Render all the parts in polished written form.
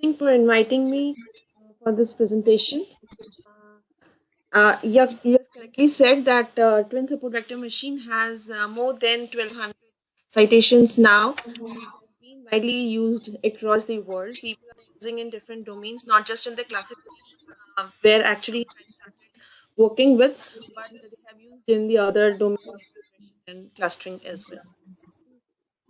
Thank for inviting me for this presentation. You correctly said that twin support vector machine has more than 1200 citations now. It has been widely used across the world. People are using in different domains, not just in the classification, where actually I started working with, but they have used in the other domains like regression and clustering as well.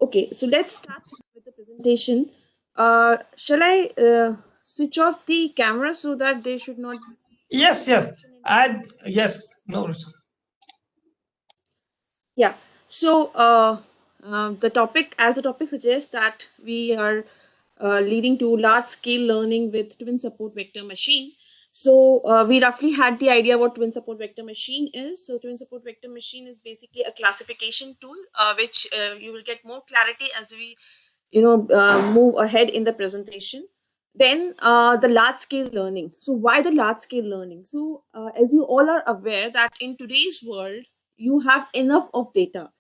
Okay, so let's start with the presentation. Shall I switch off the camera so that there should not be Yes, yes. interruption in between? Add, yes, no. Yeah. So the topic, as the topic suggests, that we are leading to large scale learning with twin support vector machine. So we roughly had the idea what twin support vector machine is. So twin support vector machine is basically a classification tool, which you will get more clarity as we move ahead in the presentation. Then the large scale learning. So why the large scale learning? So as you all are aware that in today's world you have enough of data,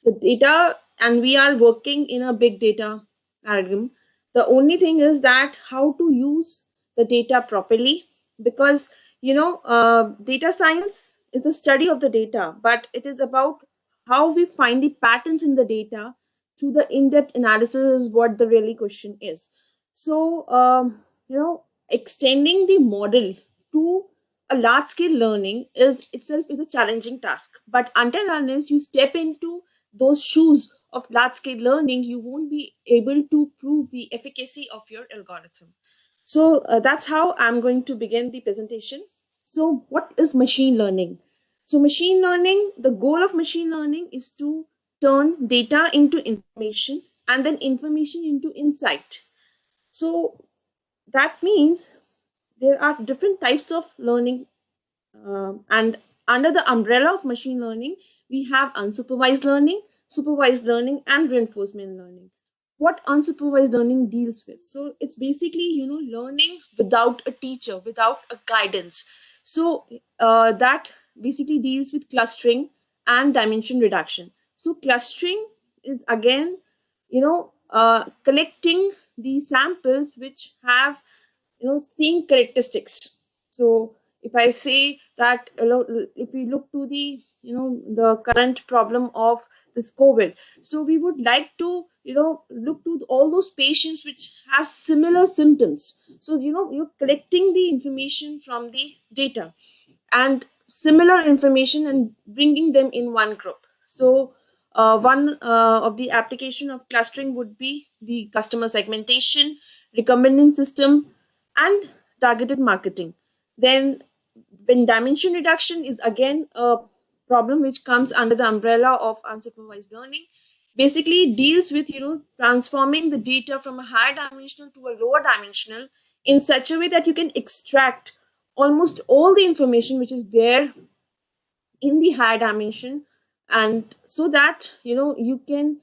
the data, and we are working in a big data paradigm. The only thing is that how to use the data properly, because data science is the study of the data, but it is about how we find the patterns in the data through the in-depth analysis is what the really question is. So extending the model to a large scale learning is itself is a challenging task, but until unless you step into those shoes of large scale learning, you won't be able to prove the efficacy of your algorithm. So that's how I'm going to begin the presentation. So what is machine learning? So machine learning, the goal of machine learning is to turn data into information and then information into insight. So that means there are different types of learning, and under the umbrella of machine learning, we have unsupervised learning, supervised learning, and reinforcement learning. What unsupervised learning deals with? So it's basically learning without a teacher, without a guidance. So that basically deals with clustering and dimension reduction. So clustering is again collecting the samples which have same characteristics. So if I say that if we look to the the current problem of this COVID, so we would like to look to all those patients which have similar symptoms. So you're collecting the information from the data and similar information and bringing them in one group. So one of the application of clustering would be the customer segmentation, recommending system, and targeted marketing. Then when dimension reduction is again a problem which comes under the umbrella of unsupervised learning, basically deals with transforming the data from a higher dimensional to a lower dimensional in such a way that you can extract almost all the information which is there in the higher dimension, and so that you can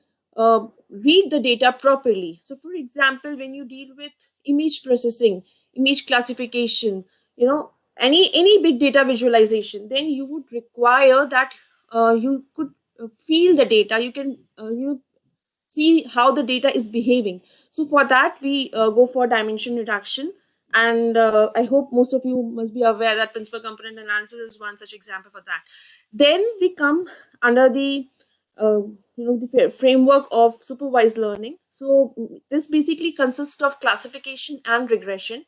read the data properly. So for example, when you deal with image processing, image classification, any big data visualization, then you would require that you could feel the data, you can see how the data is behaving. So for that we go for dimension reduction, and I hope most of you must be aware that principal component analysis is one such example for that. Then we come under the the framework of supervised learning. So this basically consists of classification and regression.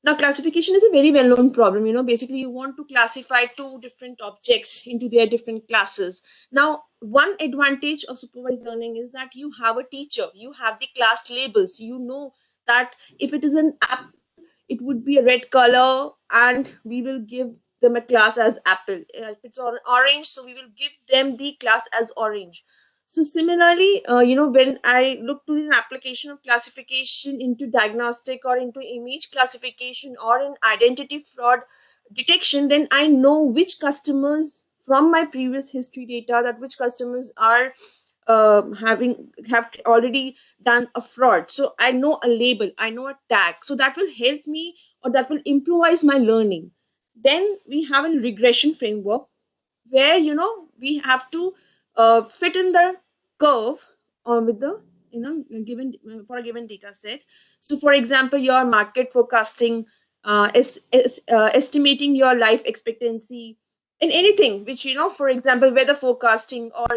Now classification is a very well known problem. Basically you want to classify two different objects into their different classes. Now one advantage of supervised learning is that you have a teacher, you have the class labels, you know that if it is an apple, it would be a red color, and we will give them a class as apple. If it's on orange, so we will give them the class as orange. So similarly, when I look to an application of classification into diagnostic or into image classification or in identity fraud detection, then I know which customers from my previous history data, that which customers are have already done a fraud. So I know a label, I know a tag, so that will help me, or that will improvise my learning. Then we have a regression framework where we have to fit in the curve with the given for a given data set. So for example, your market forecasting, estimating your life expectancy, in anything which, for example, weather forecasting, or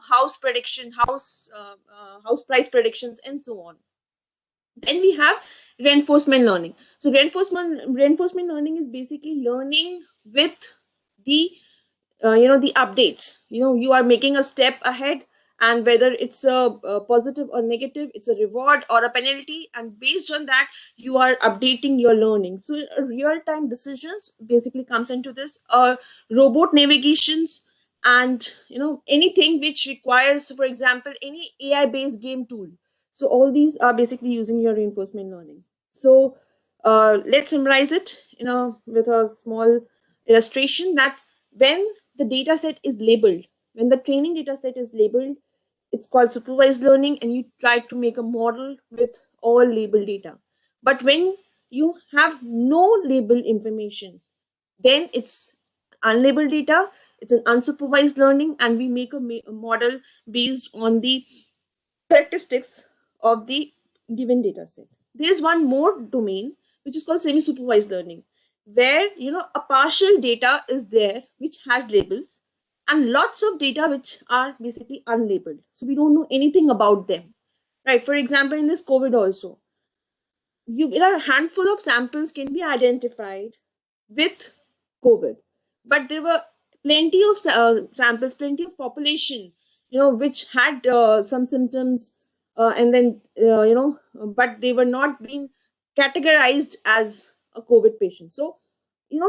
house prediction, house price predictions, and so on. Then we have reinforcement learning. So reinforcement learning is basically learning with the the updates. You are making a step ahead, and whether it's a positive or negative, it's a reward or a penalty, and based on that you are updating your learning. So real time decisions basically comes into this, robot navigations, and anything which requires, for example, any AI based game tool. So all these are basically using your reinforcement learning. So let's summarize it with a small illustration, that when the data set is labeled, when the training data set is labeled, it's called supervised learning, and you try to make a model with all labeled data. But when you have no labeled information, then it's unlabeled data, it's an unsupervised learning, and we make a model based on the characteristics of the given data set. There's one more domain which is called semi-supervised learning, where a partial data is there which has labels, and lots of data which are basically unlabeled. So we don't know anything about them. Right. For example, in this COVID also, a handful of samples can be identified with COVID, but there were plenty of samples, plenty of population, which had some symptoms, and then but they were not being categorized as a COVID patient. So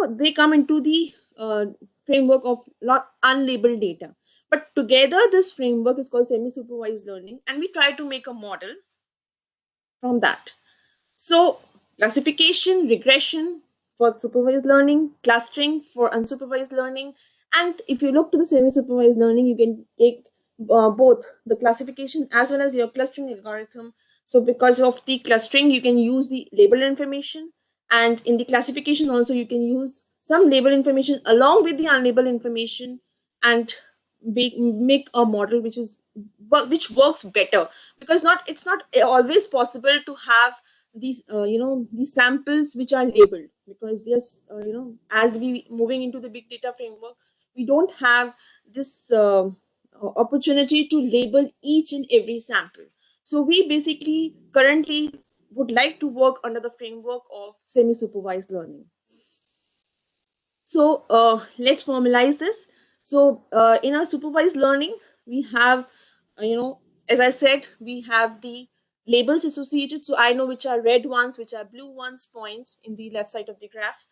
they come into the framework of not unlabeled data. But together, this framework is called semi-supervised learning, and we try to make a model from that. So, classification, regression for supervised learning, clustering for unsupervised learning. And if you look to the semi supervised learning, you can take both the classification as well as your clustering algorithm. So, because of the clustering, you can use the label information, and in the classification, also, you can use some label information along with the unlabeled information, and make a model which works better, because not it's not always possible to have these samples which are labeled, because yes, as we moving into the big data framework, we don't have this opportunity to label each and every sample. So we basically currently would like to work under the framework of semi supervised learning. So let's formalize this. So in our supervised learning, we have, as I said, we have the labels associated. So I know which are red ones, which are blue ones, points in the left side of the graph.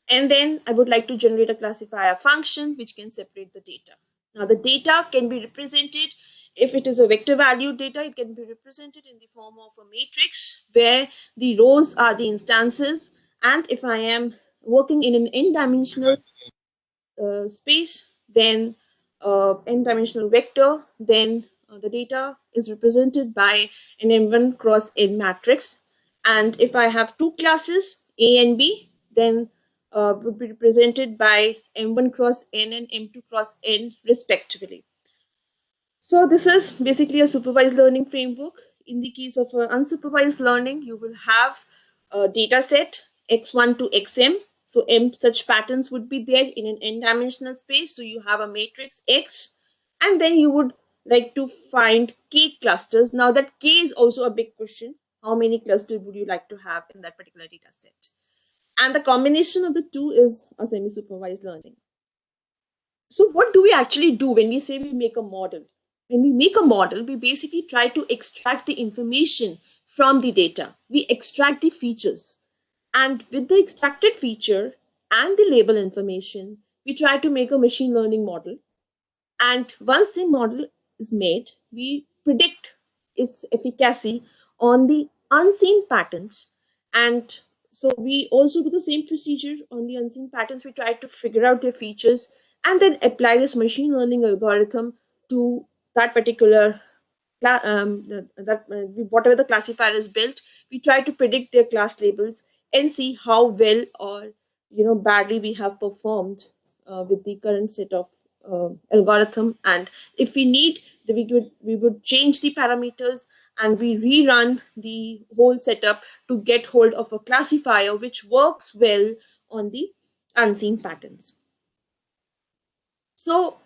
And then I would like to generate a classifier function which can separate the data. Now the data can be represented, if it is a vector valued data, it can be represented in the form of a matrix where the rows are the instances. And if I am working in an n-dimensional space, then n-dimensional vector, then the data is represented by an m1 cross n matrix. And if I have two classes, A and B, then would be represented by m1 cross n and m2 cross n respectively. So this is basically a supervised learning framework. In the case of unsupervised learning, you will have a data set x1 to xm. So m such patterns would be there in an n-dimensional space. So you have a matrix X, and then you would like to find k clusters. Now that k is also a big question. How many clusters would you like to have in that particular data set? And the combination of the two is a semi-supervised learning. So, what do we actually do when we say we make a model? When we make a model, we basically try to extract the information from the data. We extract the features. And with the extracted feature and the label information, we try to make a machine learning model. And once the model is made, we predict its efficacy on the unseen patterns. And so we also do the same procedure on the unseen patterns. We try to figure out their features and then apply this machine learning algorithm to that particular whatever the classifier is built. We try to predict their class labels and see how well or badly we have performed with the current set of algorithm, and if we need, we would change the parameters, and we rerun the whole setup to get hold of a classifier which works well on the unseen patterns. So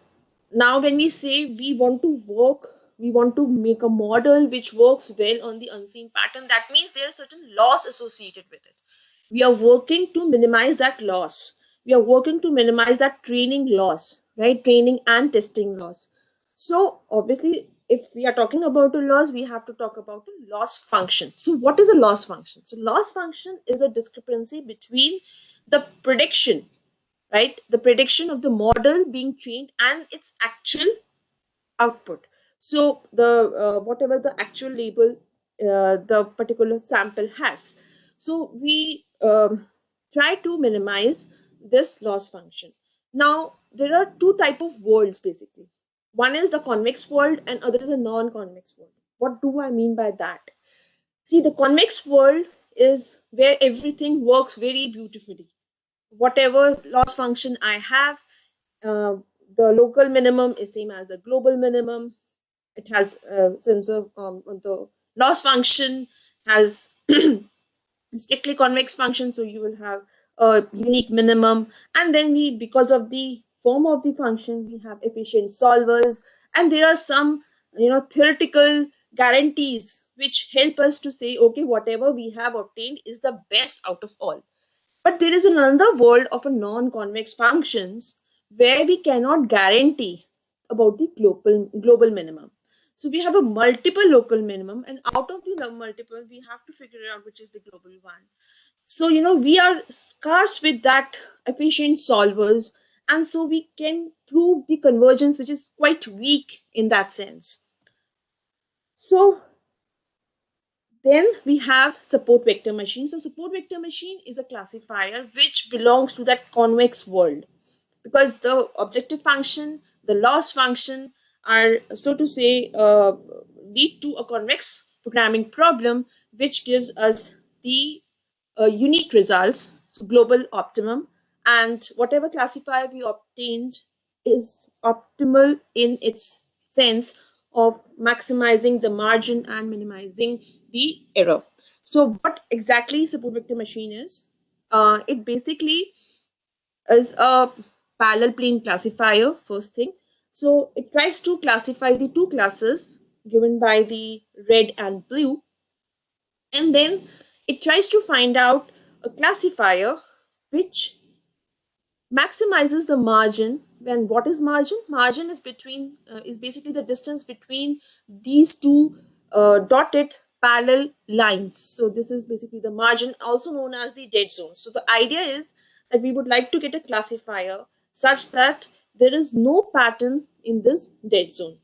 now when we say we want to make a model which works well on the unseen pattern, that means there are certain loss associated with it. We are working to minimize that loss. We are working to minimize that training loss, right? Training and testing loss. So obviously, if we are talking about a loss, we have to talk about a loss function. So what is a loss function? So loss function is a discrepancy between the prediction, right? The prediction of the model being trained and its actual output. So the whatever the actual label the particular sample has. So we try to minimize this loss function. Now there are two type of worlds basically. One is the convex world and other is a non-convex world. What do I mean by that? See, the convex world is where everything works very beautifully. Whatever loss function I have, uh, the local minimum is same as the global minimum. It has since the loss function has strictly convex function, so you will have a unique minimum, and then we, because of the form of the function, we have efficient solvers, and there are some theoretical guarantees which help us to say, okay, whatever we have obtained is the best out of all. But there is another world of a non-convex functions where we cannot guarantee about the global minimum. So we have a multiple local minimum, and out of the multiple, we have to figure out which is the global one. So we are scarce with that efficient solvers, and so we can prove the convergence, which is quite weak in that sense. So then we have support vector machine. So support vector machine is a classifier which belongs to that convex world, because the objective function, the loss function are, so to say, lead to a convex programming problem which gives us the unique results, so global optimum, and whatever classifier we obtained is optimal in its sense of maximizing the margin and minimizing the error. So what exactly support vector machine is? It basically is a parallel plane classifier, first thing. So it tries to classify the two classes given by the red and blue, and then it tries to find out a classifier which maximizes the margin. Then what is margin? Margin is between is basically the distance between these two dotted parallel lines. So this is basically the margin, also known as the dead zone. So the idea is that we would like to get a classifier such that there is no pattern in this dead zone,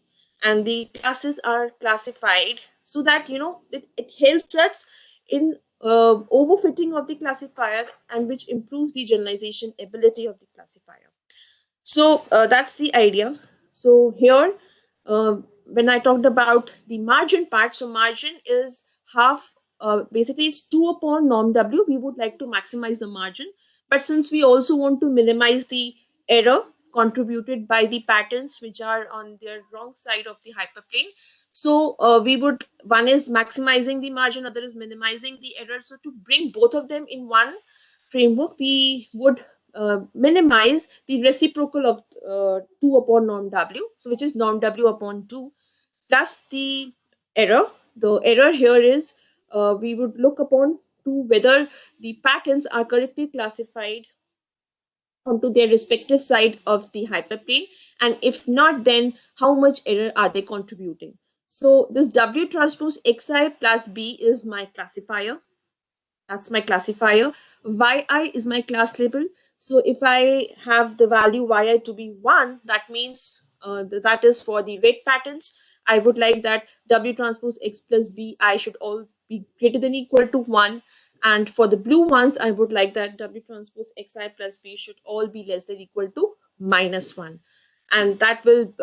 and the classes are classified so that it helps us in overfitting of the classifier, and which improves the generalization ability of the classifier. So that's the idea. So here, when I talked about the margin part, so margin is half. Basically, it's 2 upon norm w. We would like to maximize the margin, but since we also want to minimize the error contributed by the patterns which are on their wrong side of the hyperplane, so we would, one is maximizing the margin, other is minimizing the error. So to bring both of them in one framework, we would minimize the reciprocal of 2 upon norm w, so which is norm w upon 2 plus the error. The error here is we would look upon to whether the patterns are correctly classified onto their respective side of the hyperplane, and if not, then how much error are they contributing. So this w transpose xi plus b is my classifier. That's my classifier. Yi is my class label. So if I have the value yi to be 1, that means that is for the red patterns. I would like that w transpose x plus b I should all be greater than equal to 1. And for the blue ones, I would like that w transpose xi plus b should all be less than equal to minus 1. And that will,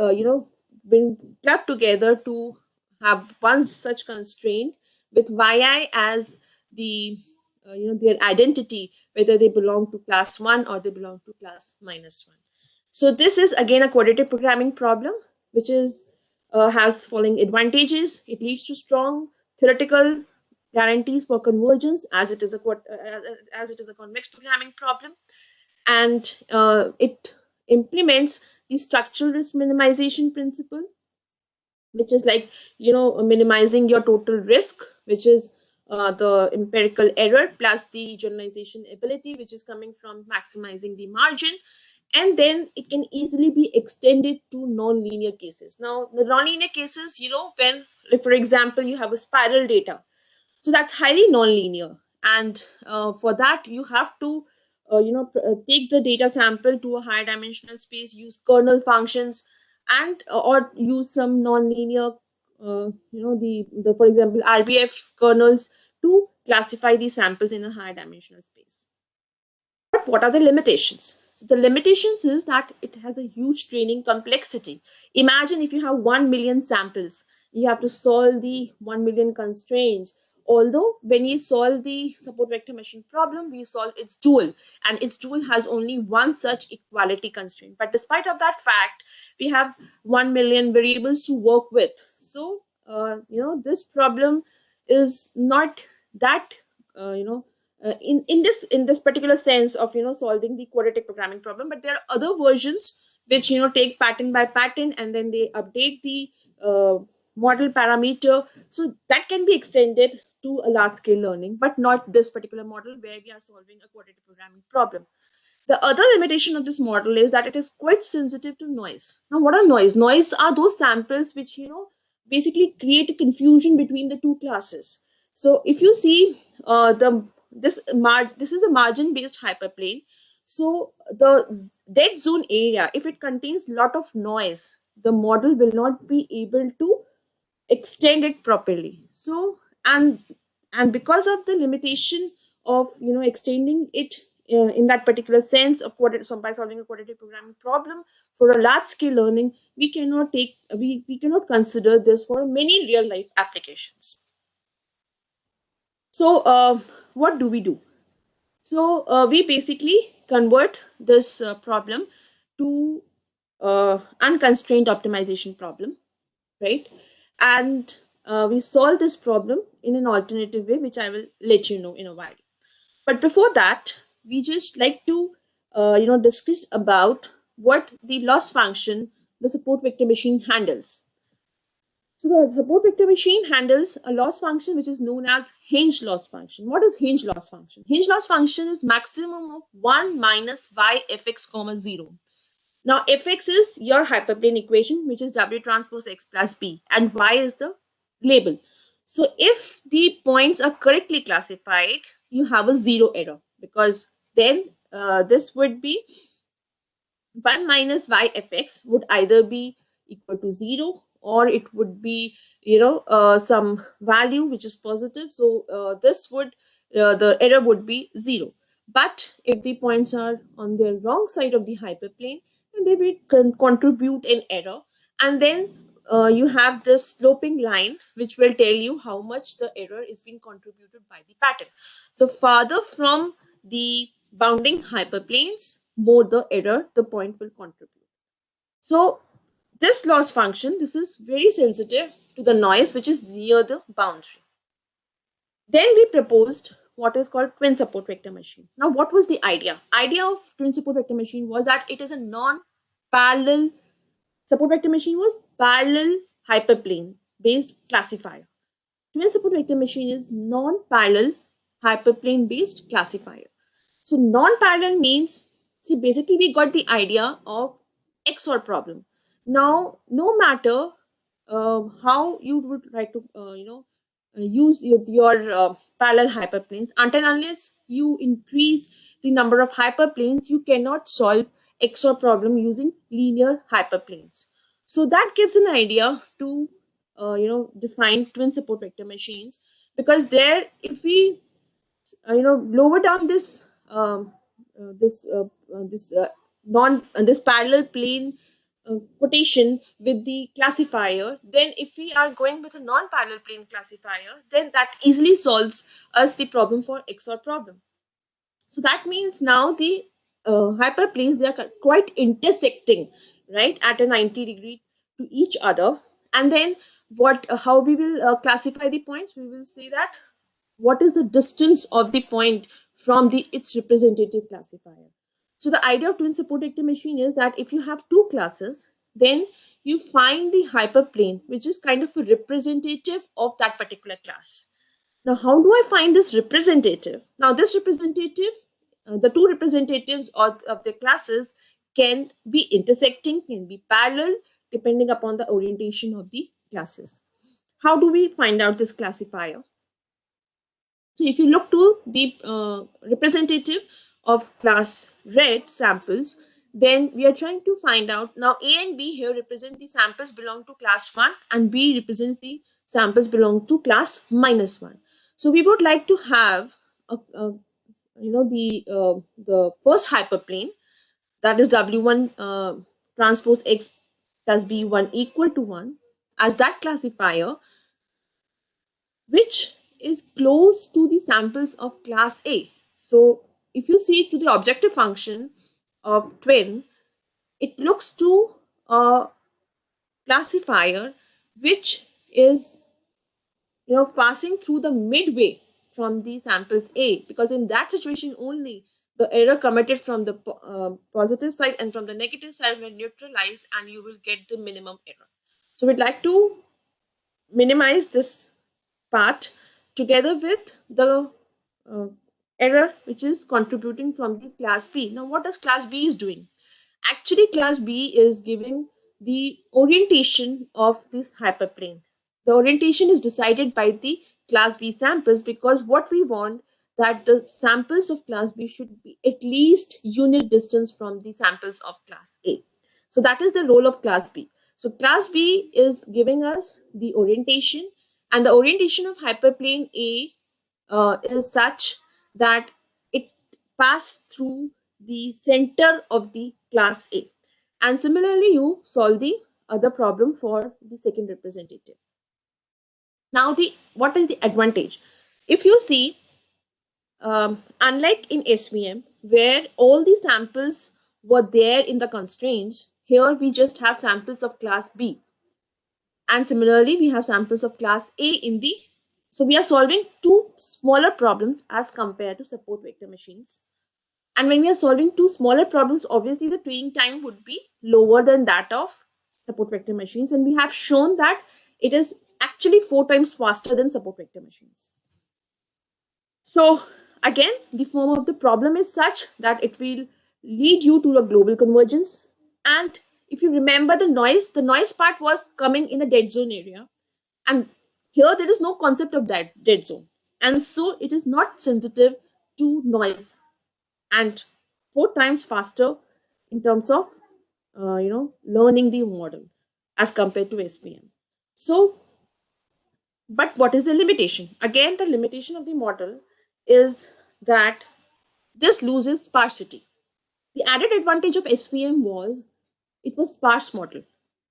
bring clubbed together to have one such constraint with yi as the their identity, whether they belong to class 1 or they belong to class minus 1. So this is again a quadratic programming problem, which is has following advantages. It leads to strong theoretical guarantees for convergence, as it is as it is a convex programming problem, and it implements the structural risk minimization principle, which is like, minimizing your total risk, which is the empirical error plus the generalization ability, which is coming from maximizing the margin. And then it can easily be extended to non-linear cases. Now the non-linear cases, when, like, for example, you have a spiral data, so that's highly nonlinear, and for that you have to take the data sample to a higher dimensional space, use kernel functions, and or use some nonlinear, the for example RBF kernels to classify these samples in a higher dimensional space. But what are the limitations? So the limitations is that it has a huge training complexity. Imagine if you have 1 million samples, you have to solve the 1 million constraints. Although when you solve the support vector machine problem, we solve its dual, and its dual has only one such equality constraint. But despite of that fact, we have 1 million variables to work with. So, this problem is not that, uh, you know, in this particular sense of solving the quadratic programming problem, but there are other versions which take pattern by pattern, and then they update the uh, model parameter, so that can be extended to a large scale learning, but not this particular model where we are solving a quadratic programming problem. The other limitation of this model is that it is quite sensitive to noise. Now, what are noise? Noise are those samples which, basically create a confusion between the two classes. So, if you see the this is a margin based hyperplane. So, the dead zone area, if it contains lot of noise, the model will not be able to extend it properly. So, and because of the limitation of extending it in that particular sense of so by solving a quadratic programming problem for a large scale learning, we cannot consider this for many real life applications. So what do we do? So we basically convert this problem to unconstrained optimization problem, right? And we solve this problem in an alternative way, which I will let you know in a while. But before that, we just like to, discuss about what the loss function the support vector machine handles. So the support vector machine handles a loss function which is known as hinge loss function. What is hinge loss function? Hinge loss function is maximum of 1 minus y fx comma 0. Now, fx is your hyperplane equation, which is w transpose x plus b, and y is the label. So, if the points are correctly classified, you have a zero error, because then this would be 1 minus y fx would either be equal to 0, or it would be some value which is positive. So this would the error would be 0. But if the points are on the wrong side of the hyperplane, then they will contribute an error, and then you have this sloping line which will tell you how much the error is being contributed by the pattern. So farther from the bounding hyperplanes, more the error the point will contribute. So this loss function, this is very sensitive to the noise which is near the boundary. Then we proposed what is called twin support vector machine. Now, what was the idea? Idea of twin support vector machine was that it is a non-parallel support vector machine was parallel hyperplane based classifier. Twin support vector machine is non-parallel hyperplane based classifier. So non-parallel means, see, basically we got the idea of XOR problem. Now, no matter how you would try to, use your parallel hyperplanes, until unless you increase the number of hyperplanes, you cannot solve XOR problem using linear hyperplanes. So that gives an idea to, define twin support vector machines, because there, if we lower down this non this parallel plane quotation with the classifier, then if we are going with a non-parallel plane classifier, then that easily solves us the problem for XOR problem. So that means now the hyperplanes, they are quite intersecting, right, at a 90-degree to each other. And then what how we will classify the points, we will say that what is the distance of the point from the its representative classifier. So the idea of twin support vector machine is that if you have two classes, then you find the hyperplane which is kind of a representative of that particular class. Now, how do I find this representative? Now, this representative, the two representatives of the classes can be intersecting, can be parallel, depending upon the orientation of the classes. How do we find out this classifier? So, if you look to the representative of class red samples, then we are trying to find out now A and B here represent the samples belong to class 1 and B represents the samples belong to class minus 1. So we would like to have the first hyperplane, that is W1 transpose X plus B1 equal to 1 as that classifier, which is close to the samples of class A. So if you see to the objective function of twin, it looks to a classifier which is passing through the midway from the samples A, because in that situation only the error committed from the positive side and from the negative side will neutralize and you will get the minimum error. So we'd like to minimize this part together with the uh, error which is contributing from the class B. Now, what does class B is doing? Actually, class B is giving the orientation of this hyperplane. The orientation is decided by the class B samples, because what we want that the samples of class B should be at least unit distance from the samples of class A. So that is the role of class B. So class B is giving us the orientation, and the orientation of hyperplane A is such that it passed through the center of the class A. And similarly, you solve the other problem for the second representative. Now, the what is the advantage? If you see, unlike in SVM, where all the samples were there in the constraints, here we just have samples of class B. And similarly, we have samples of class A in the. So we are solving two smaller problems as compared to support vector machines. And when we are solving two smaller problems, obviously the training time would be lower than that of support vector machines. And we have shown that it is actually 4 times faster than support vector machines. So again, the form of the problem is such that it will lead you to a global convergence. And if you remember the noise part was coming in the dead zone area. And here there is no concept of that dead zone. And so it is not sensitive to noise, and 4 times faster in terms of learning the model as compared to SPM. So, but what is the limitation? Again, the limitation of the model is that this loses sparsity. The added advantage of SVM was it was sparse model.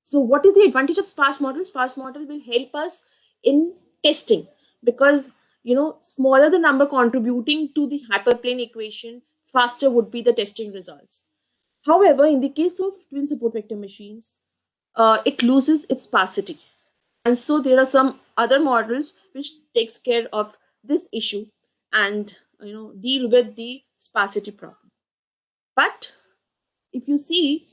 So what is the advantage of sparse model? Sparse model will help us in testing, because smaller the number contributing to the hyperplane equation, faster would be the testing results. However, in the case of twin support vector machines, it loses its sparsity, and so there are some other models which takes care of this issue and deal with the sparsity problem. But if you see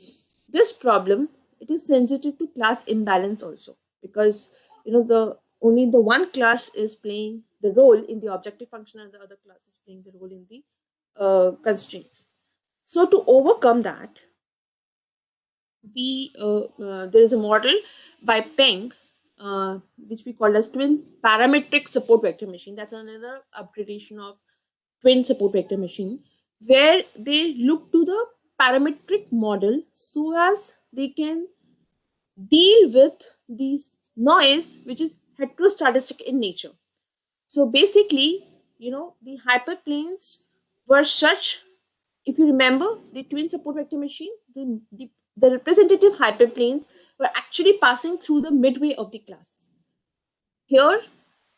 this problem, it is sensitive to class imbalance also, because the only the one class is playing the role in the objective function and the other class is playing the role in the constraints. So to overcome that, we there is a model by Peng, which we call as twin parametric support vector machine. That's another upgradation of twin support vector machine, where they look to the parametric model so as they can deal with these noise which is heterostatic in nature. So basically, the hyperplanes were such, if you remember the twin support vector machine, the representative hyperplanes were actually passing through the midway of the class. Here,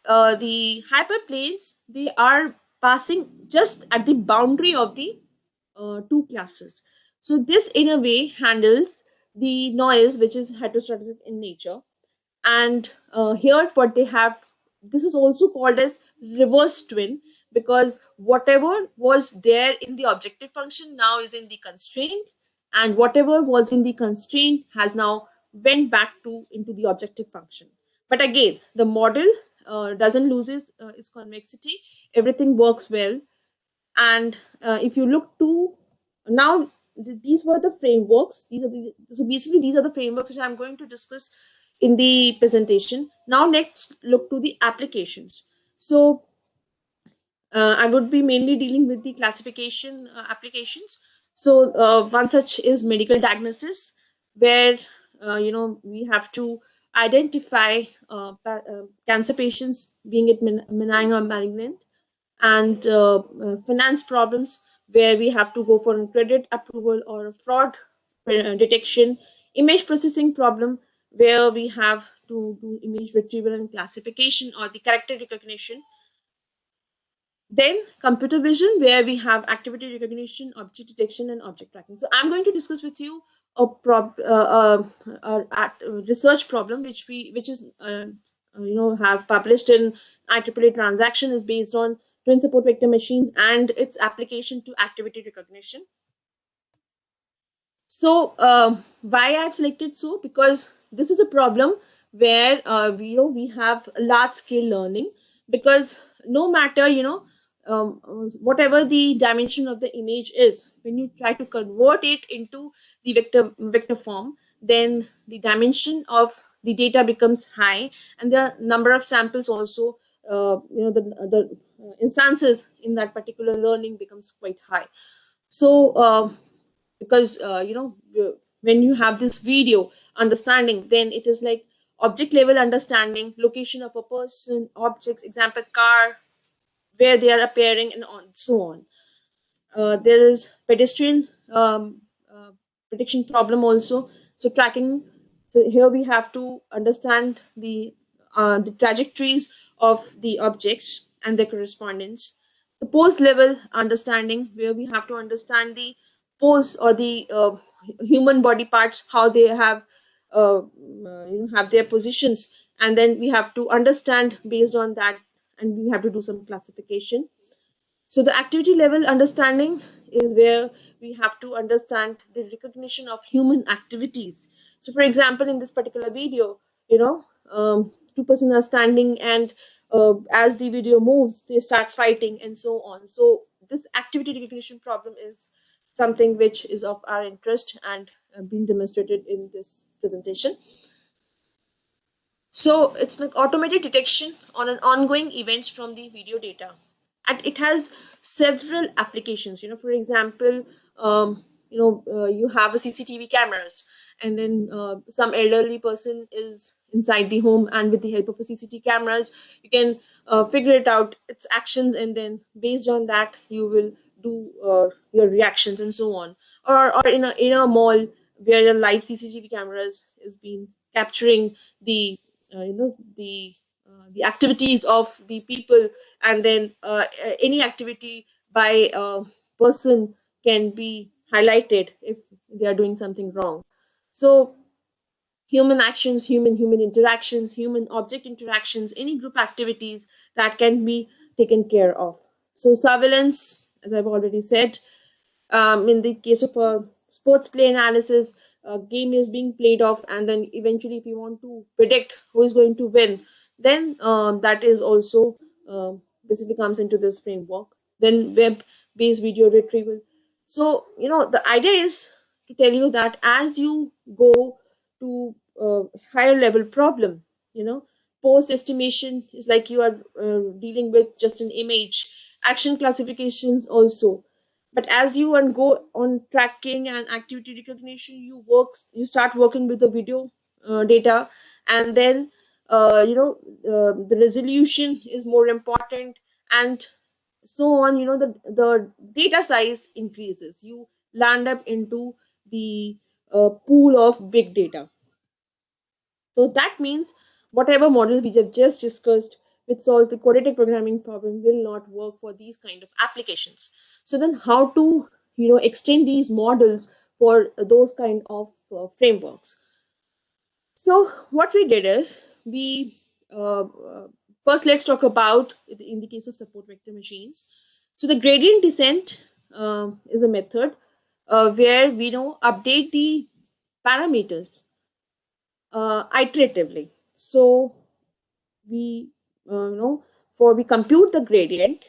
the hyperplanes, they are passing just at the boundary of the two classes. So this in a way handles the noise which is heterostatic in nature. And here what they have, this is also called as reverse twin, because whatever was there in the objective function now is in the constraint, and whatever was in the constraint has now went back to into the objective function. But again, the model doesn't loses its convexity, everything works well. And if you look to now, these were the frameworks, these are the, so basically these are the frameworks which I'm going to discuss in the presentation. Now let's look to the applications. So I would be mainly dealing with the classification applications. So one such is medical diagnosis, where we have to identify cancer patients, being it benign or malignant, and finance problems, where we have to go for a credit approval or a fraud detection. Image processing problem, where we have to do image retrieval and classification or the character recognition. Then computer vision, where we have activity recognition, object detection, and object tracking. So I'm going to discuss with you a research problem which is have published in IEEE transaction, is based on twin support vector machines and its application to activity recognition. So why I've selected so, because this is a problem where we have large scale learning, because no matter whatever the dimension of the image is, when you try to convert it into the vector form, then the dimension of the data becomes high, and the number of samples also, the instances in that particular learning becomes quite high. So because when you have this video understanding, then it is like object level understanding, location of a person, objects, example car, where they are appearing, and on so on. There is pedestrian uh, prediction problem also. So tracking. So here we have to understand the trajectories of the objects and their correspondence. The pose level understanding, where we have to understand the pose or the human body parts, how they have their positions, and then we have to understand based on that, and we have to do some classification. So the activity level understanding is where we have to understand the recognition of human activities. So for example, in this particular video, two persons are standing, and as the video moves, they start fighting and so on. So this activity recognition problem is something which is of our interest and being demonstrated in this presentation. So it's like automated detection on an ongoing events from the video data, and it has several applications. For example, you have a CCTV cameras, and then some elderly person is inside the home, and with the help of a CCTV cameras, you can figure it out its actions, and then based on that, you will do your reactions and so on. Or in a mall, where a live CCTV cameras is being capturing the the activities of the people, and then any activity by a person can be highlighted if they are doing something wrong. So human actions, human interactions, human object interactions, any group activities that can be taken care of. So surveillance, as I've already said, in the case of a sports play analysis, a game is being played off, and then eventually if you want to predict who is going to win, then that is also basically comes into this framework. Then web based video retrieval. So the idea is to tell you that as you go to higher level problem, post estimation is like you are dealing with just an image, action classifications also. But as you and go on tracking and activity recognition, you start working with the video data, and then the resolution is more important, and so on. The data size increases, you land up into the pool of big data. So that means whatever model we have just discussed, which solves the quadratic programming problem, will not work for these kind of applications. So then how to extend these models for those kind of frameworks. So what we did is we first let's talk about in the case of support vector machines. So the gradient descent is a method where we update the parameters iteratively. So we for we compute the gradient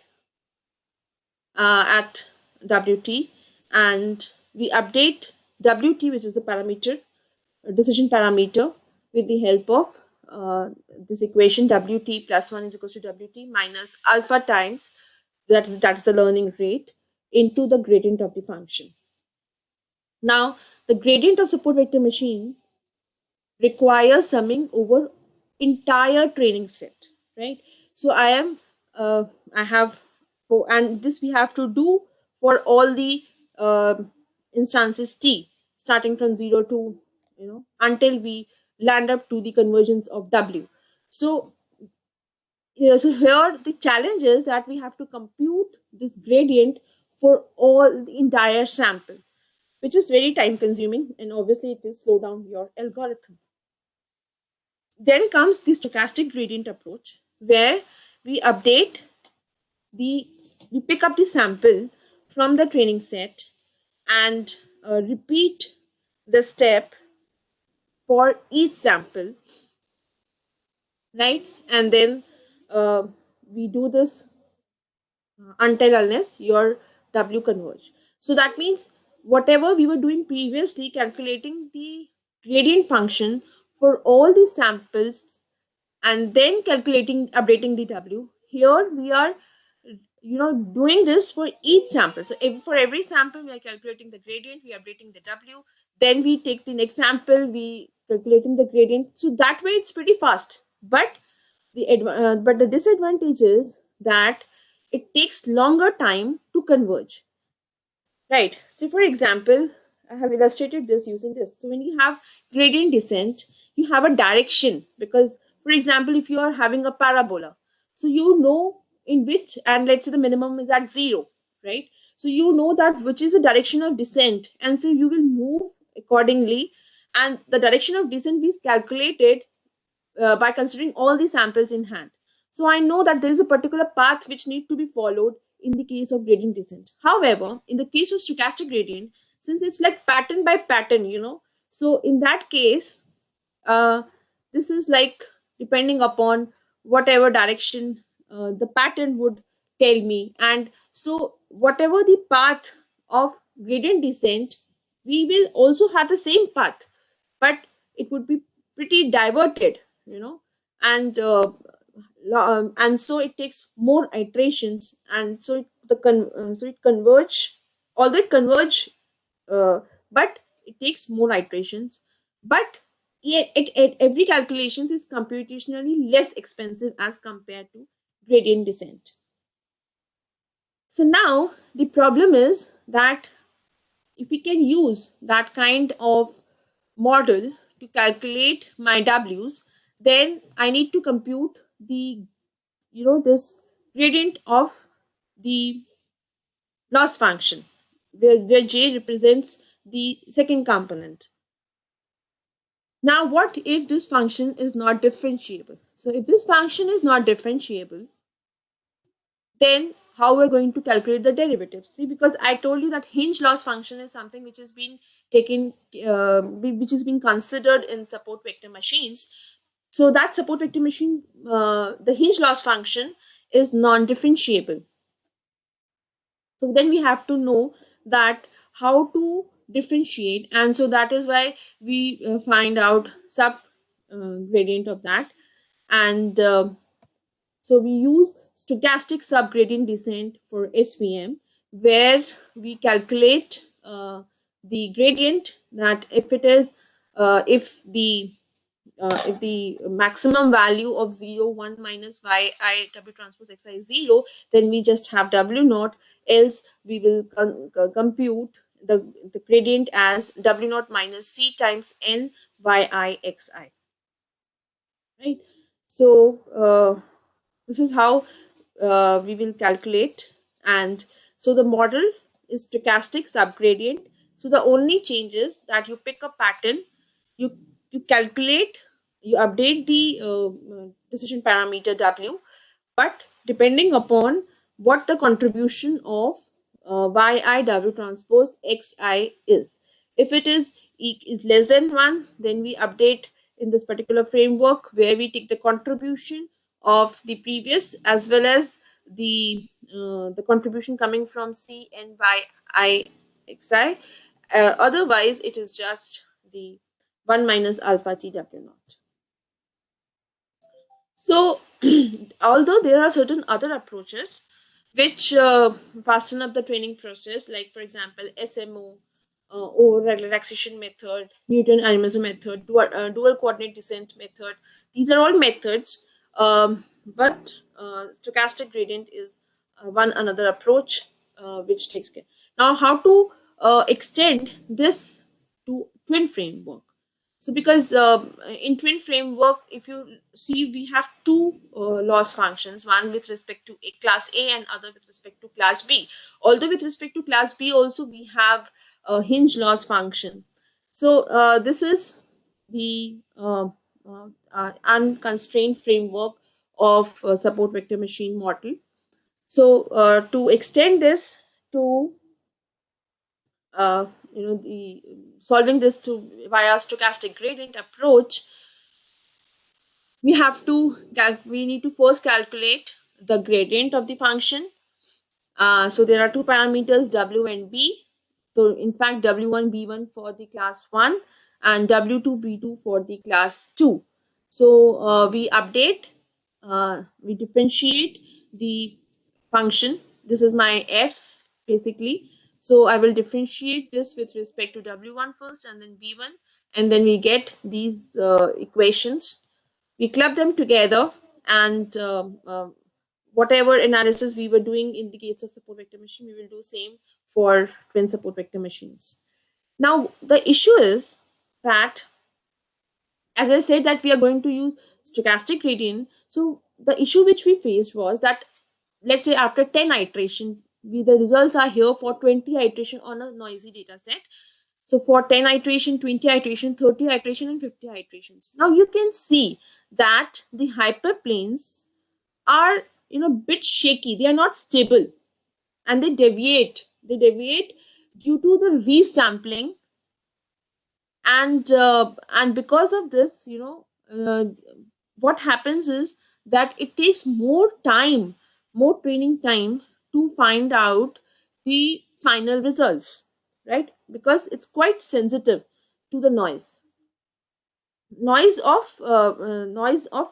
at wt, and we update wt, which is the parameter, decision parameter, with the help of this equation wt plus 1 is equals to wt minus alpha times, that is the learning rate, into the gradient of the function. Now the gradient of support vector machine requires summing over entire training set, right? So I have, and this we have to do for all the uh, instances t, starting from 0 to until we land up to the conversions of w. So yeah, so here the challenge is that we have to compute this gradient for all the entire sample, which is very time consuming, and obviously it will slow down your algorithm. Then comes the stochastic gradient approach, where we update the we pick up the sample from the training set and repeat the step for each sample, right? And then uh, we do this until unless your W converge. So that means whatever we were doing previously, calculating the gradient function for all the samples and then calculating, updating the W, here we are doing this for each sample. So for every sample we are calculating the gradient, we are updating the W, then we take the next sample, we calculating the gradient. So that way it's pretty fast, but the disadvantage is that it takes longer time to converge. Right. So, for example, I have illustrated this using this. So, when you have gradient descent, you have a direction because, for example, if you are having a parabola, so you know in which, and let's say the minimum is at zero, right? So, you know that which is the direction of descent, and so you will move accordingly. And the direction of descent is calculated by considering all the samples in hand. So I know that there is a particular path which need to be followed in the case of gradient descent. However, in the case of stochastic gradient, since it's like pattern by pattern, so in that case, uh, this is like depending upon whatever direction the pattern would tell me. And so whatever the path of gradient descent, we will also have the same path, but it would be pretty diverted, and so it takes more iterations, and so it converge, although it converge, uh, but it takes more iterations, but every calculations is computationally less expensive as compared to gradient descent. So now the problem is that if we can use that kind of model to calculate my w's, then I need to compute the this gradient of the loss function, where j represents the second component. Now what if this function is not differentiable? So if this function is not differentiable, then how we're going to calculate the derivatives? See, because I told you that hinge loss function is something which has been taken, which is being considered in support vector machines. So that support vector machine, the hinge loss function is non-differentiable. So then we have to know that how to differentiate, and so that is why we find out sub gradient of that, and so we use stochastic subgradient descent for SVM, where we calculate the gradient, that if the maximum value of 0 1 minus y I w transpose xi is 0, then we just have w naught, else we will compute the gradient as w naught minus c times n y I xi, right? So this is how we will calculate. And so the model is stochastic subgradient. So the only change is that you pick a pattern, you you calculate, you update the decision parameter w, but depending upon what the contribution of yiw transpose xi is. If it is less than 1, then we update in this particular framework where we take the contribution of the previous as well as the contribution coming from c and y I xi. Otherwise it is just the 1 minus alpha t w naught. So, although there are certain other approaches which fasten up the training process, like for example, SMO or relaxation method, Newton animism method, dual coordinate descent method, these are all methods, but stochastic gradient is one another approach which takes care. Now, how to extend this to twin framework? So because in twin framework, if you see, we have two loss functions, one with respect to a class A and other with respect to class B. Although with respect to class B also we have a hinge loss function. So this is the unconstrained framework of support vector machine model. So to extend this to uh, the solving this to via stochastic gradient approach, we need to first calculate the gradient of the function. So there are two parameters w and b. So in fact w1 b1 for the class 1 and w2 b2 for the class 2. So we differentiate the function. This is my f basically. So I will differentiate this with respect to w1 first and then b1, and then we get these equations. We club them together, and whatever analysis we were doing in the case of support vector machine, we will do same for twin support vector machines. Now the issue is that, as I said, that we are going to use stochastic gradient. So the issue which we faced was that, let's say after 10 iteration, the results are here for 20 iteration on a noisy data set. So for 10 iteration, 20 iteration, 30 iteration, and 50 iterations. Now you can see that the hyperplanes are bit shaky. They are not stable, and they deviate. They deviate due to the resampling, and because of this, what happens is that it takes more time, more training time to find out the final results, right? Because it's quite sensitive to the noise of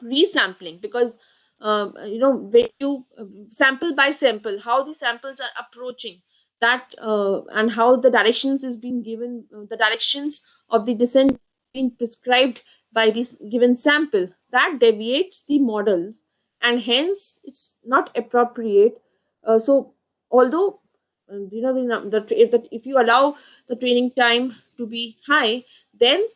resampling, because when you sample by sample, how the samples are approaching that, and how the directions is being given, the directions of the descent being prescribed by this given sample, that deviates the model, and hence it's not appropriate. So although if you allow the training time to be high, then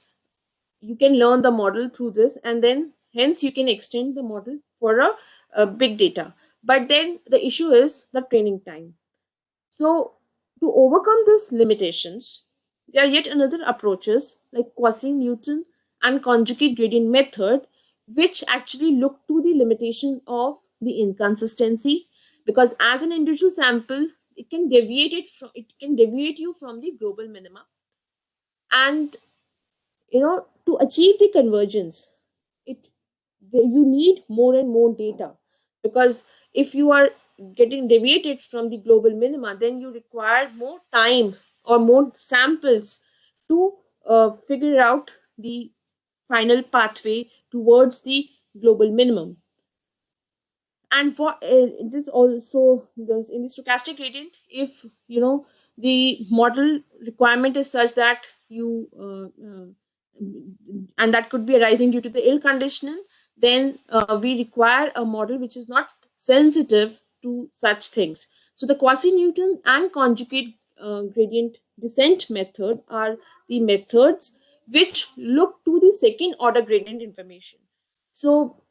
you can learn the model through this, and then hence you can extend the model for a big data. But then the issue is the training time. So to overcome these limitations, there are yet another approaches like quasi-Newton and conjugate gradient method, which actually look to the limitation of the inconsistency, because as an individual sample, it can deviate you from the global minima. And to achieve the convergence, it you need more and more data, because if you are getting deviated from the global minima, then you require more time or more samples to figure out the final pathway towards the global minimum. And for it is also this in the stochastic gradient, if the model requirement is such that you and that could be arising due to the ill conditioning, then we require a model which is not sensitive to such things. So the quasi-Newton and conjugate gradient descent method are the methods which look to the second order gradient information. So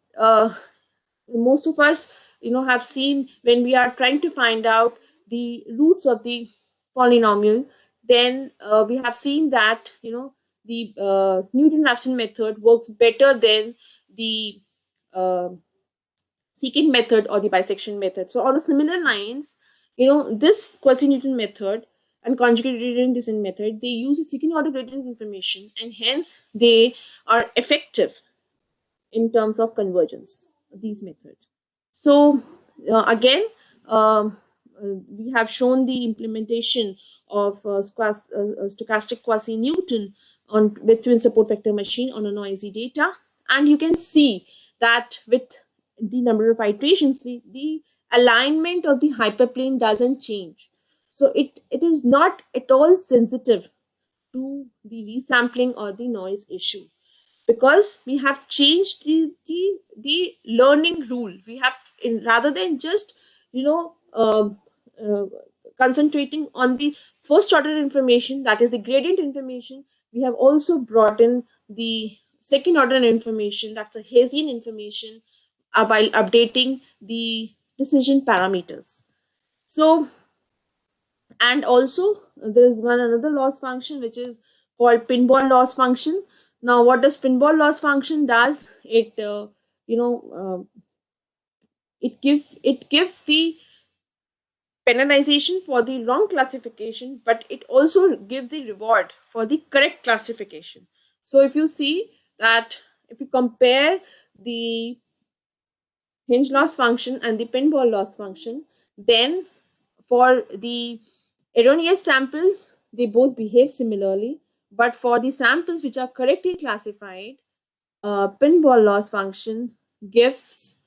most of us have seen, when we are trying to find out the roots of the polynomial, then we have seen that the Newton-Raphson method works better than the uh, secant method or the bisection method. So on the similar lines, this quasi-Newton method and conjugate gradient descent method, they use a second order gradient information, and hence they are effective in terms of convergence, these methods. So again, um, we have shown the implementation of stochastic quasi-Newton on between support vector machine on a noisy data, and you can see that with the number of iterations, the alignment of the hyperplane doesn't change. So it is not at all sensitive to the resampling or the noise issue, because we have changed the learning rule. We have, in rather than just you know um uh, concentrating on the first order information, that is the gradient information, we have also brought in the second order information, that's a Hessian information, while updating the decision parameters. So, and also there is one another loss function which is called pinball loss function. Now what does pinball loss function does? It you know it give the penalization for the wrong classification, but it also gives the reward for the correct classification. So if you see that, if you compare the hinge loss function and the pinball loss function, then for the erroneous samples, they both behave similarly. But for the samples which are correctly classified, pinball loss function gives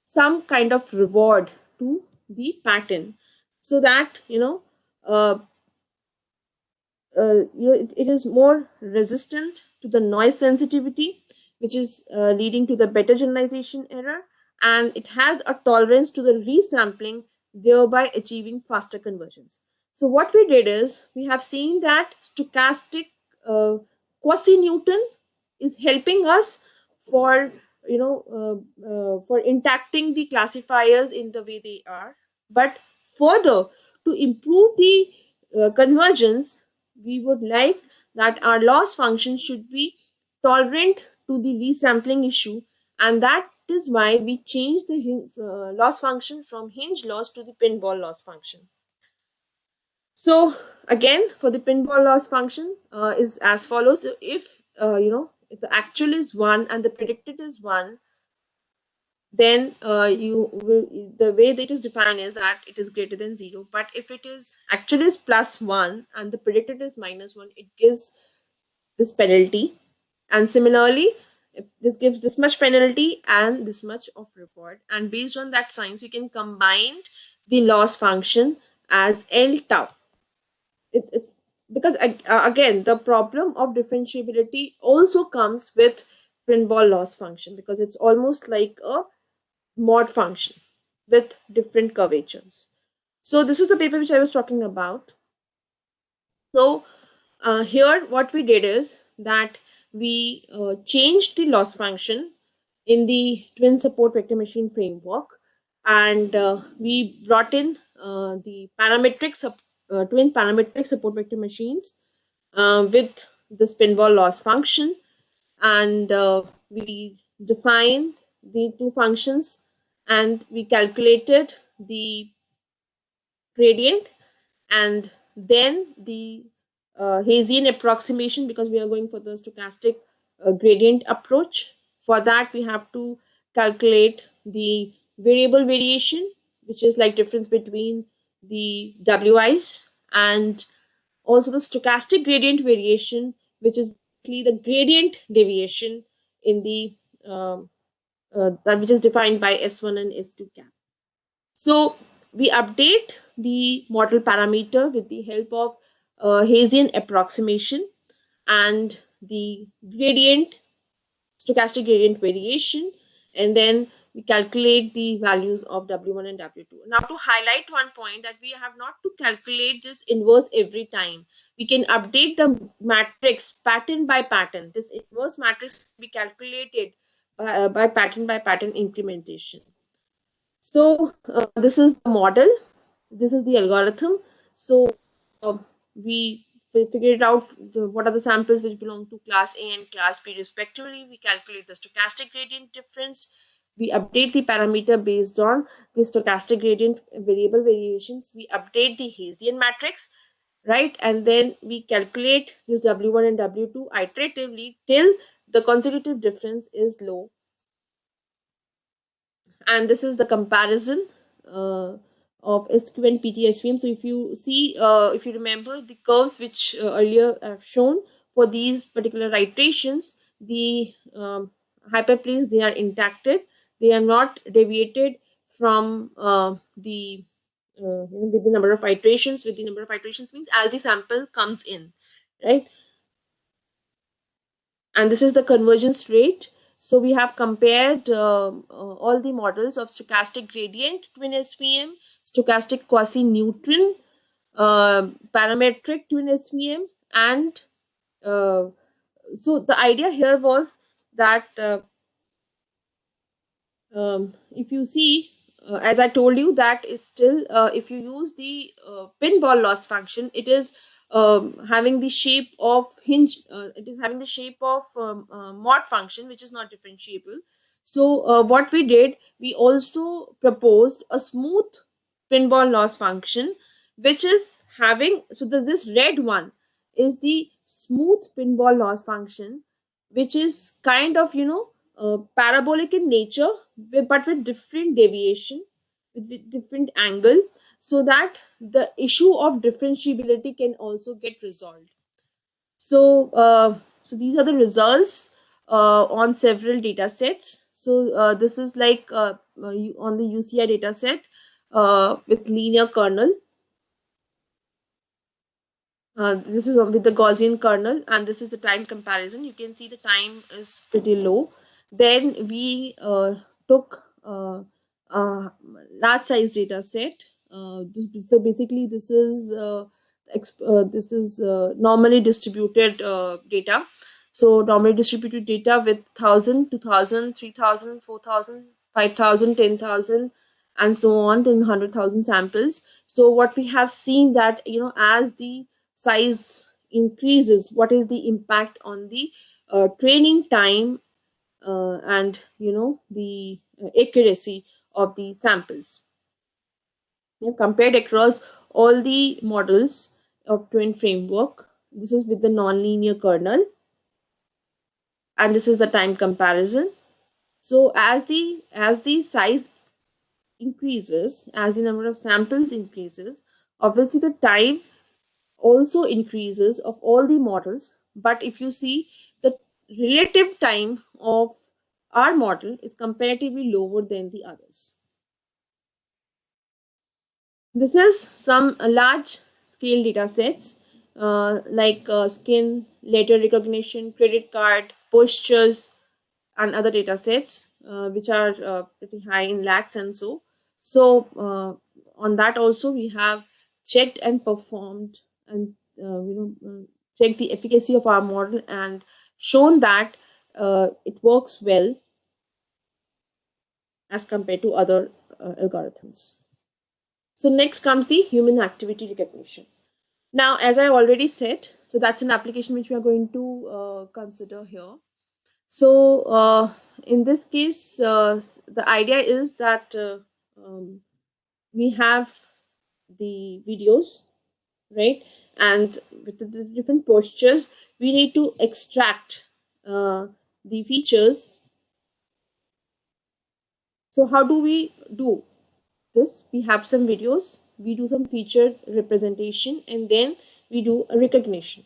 some kind of reward to the pattern, so that uh, it is more resistant to the noise sensitivity, which is leading to the better generalization error, and it has a tolerance to the resampling, thereby achieving faster conversions. So what we did is, we have seen that stochastic uh, quasi-Newton is helping us for for intacting the classifiers in the way they are. But further, to improve the convergence, we would like that our loss function should be tolerant to the resampling issue, and that is why we change the loss function from hinge loss to the pinball loss function. So again, for the pinball loss function is as follows. So if if the actual is 1 and the predicted is 1, then you will, the way that it is defined is that it is greater than 0. But if it is actually is plus 1 and the predicted is minus 1, it gives this penalty. And similarly, if this gives this much penalty and this much of reward, and based on that science, we can combine the loss function as L tau. It because again, the problem of differentiability also comes with pinball loss function, because it's almost like a mod function with different curvatures. So this is the paper which I was talking about. So here what we did is that we changed the loss function in the twin support vector machine framework, and we brought in the twin parametric support vector machines with the pinball loss function, and we defined the two functions, and we calculated the gradient, and then the Hessian approximation, because we are going for the stochastic gradient approach. For that, we have to calculate the variable variation, which is like difference between the WIs, and also the stochastic gradient variation, which is basically the gradient deviation in the that which is defined by S1 and S2 cap. So we update the model parameter with the help of Hessian approximation and the gradient, stochastic gradient variation, and then we calculate the values of W1 and W2. Now, to highlight one point, that we have not to calculate this inverse every time. We can update the matrix pattern by pattern. This inverse matrix will be calculated by pattern incrementation. So this is the model, this is the algorithm. So uh, we figured out what are the samples which belong to class A and class B respectively. We calculate the stochastic gradient difference. We update the parameter based on the stochastic gradient variable variations. We update the Hessian matrix, right? And then we calculate this W1 and W2 iteratively till the consecutive difference is low. And this is the comparison uh, of SQ and PTSVM. So if you see, if you remember the curves which earlier I've shown for these particular iterations, the hyperplanes, they are intacted, they are not deviated from the with the number of iterations. With the number of iterations means as the sample comes in, right? And this is the convergence rate. So we have compared all the models of stochastic gradient twin SVM, stochastic quasi-neutron, parametric twin SVM, and uh, so the idea here was that if you see, as I told you, that is still, if you use the pinball loss function, it is having the shape of hinge, it is having the shape of mod function, which is not differentiable. So what we did, we also proposed a smooth pinball loss function, which is having, so this red one is the smooth pinball loss function, which is kind of, parabolic in nature, but with different deviation, with different angle, so that the issue of differentiability can also get resolved. So so these are the results on several data sets. So this is like on the UCI data set with linear kernel. This is with the Gaussian kernel, and this is a time comparison. You can see the time is pretty low. Then we took a large size data set. So basically, this is normally distributed data. So normally distributed data with 1,000, 2,000, 3,000, 4,000, 5,000, 10,000, and so on to 100,000 samples. So what we have seen that, as the size increases, what is the impact on the training time and the accuracy of the samples. We have compared across all the models of twin framework. This is with the nonlinear kernel, and this is the time comparison. So as the size increases, as the number of samples increases, obviously the time also increases of all the models. But if you see, the relative time of our model is comparatively lower than the others. This is some large scale data sets like skin, letter recognition, credit card, postures, and other data sets which are pretty high in lakhs and so. So on that also we have checked and performed and checked the efficacy of our model and shown that it works well as compared to other algorithms. So next comes the human activity recognition. Now, as I already said, so that's an application which we are going to consider here. So, in this case, the idea is that we have the videos, right? And with the different postures, we need to extract the features. So, how do we do this? We have some videos, we do some feature representation, and then we do a recognition.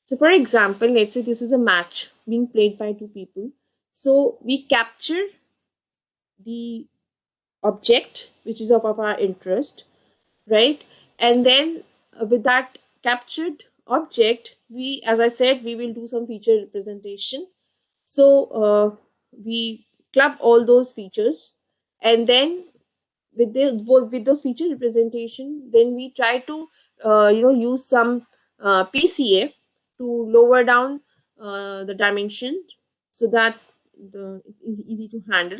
So, for example, let's say this is a match being played by two people. So, we capture the object which is of our interest, right? And then with that captured object, we, as I said, we will do some feature representation. So we club all those features, and then with those feature representation, then we try to use some PCA to lower down the dimension so that it is easy to handle.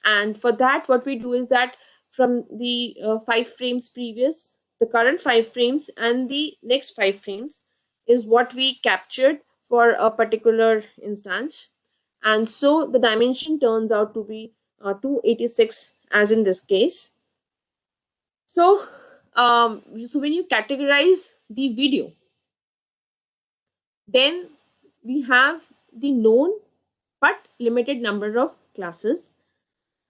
And for that, what we do is that from the 5 frames previous, the current 5 frames and the next 5 frames is what we captured for a particular instance. And so the dimension turns out to be 286 as in this case. So, so when you categorize the video, then we have the known but limited number of classes.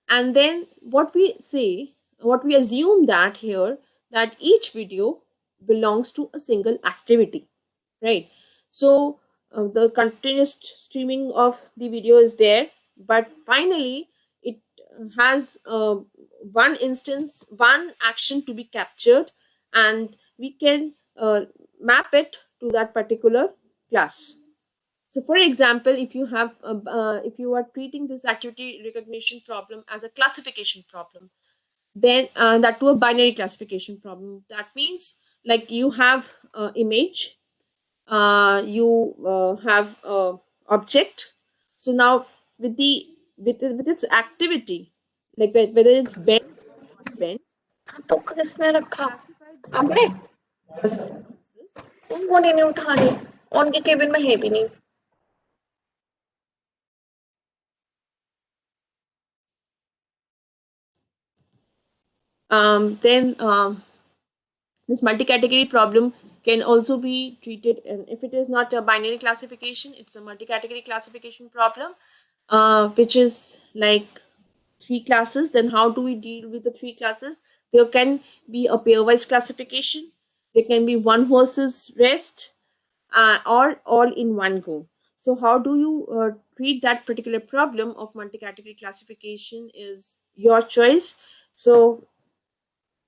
And then what we assume that here, that each video belongs to a single activity, right? So the continuous streaming of the video is there, but finally it has one instance, one action to be captured, and we can map it to that particular class. So, for example, if you are treating this activity recognition problem as a classification problem, then that to a binary classification problem. That means like you have image, you have object. So now with its activity, like whether it's bent or not bent, तो किसने रखा? classified them आपने? as two classes. Phone ही नहीं उठा रही, उनके cabin में है भी नहीं. Then this multi-category problem can also be treated, and if it is not a binary classification, it's a multi-category classification problem, which is like three classes. Then how do we deal with the three classes? There can be a pairwise classification, there can be one horse's rest, or all in one go. So how do you treat that particular problem of multi-category classification is your choice. So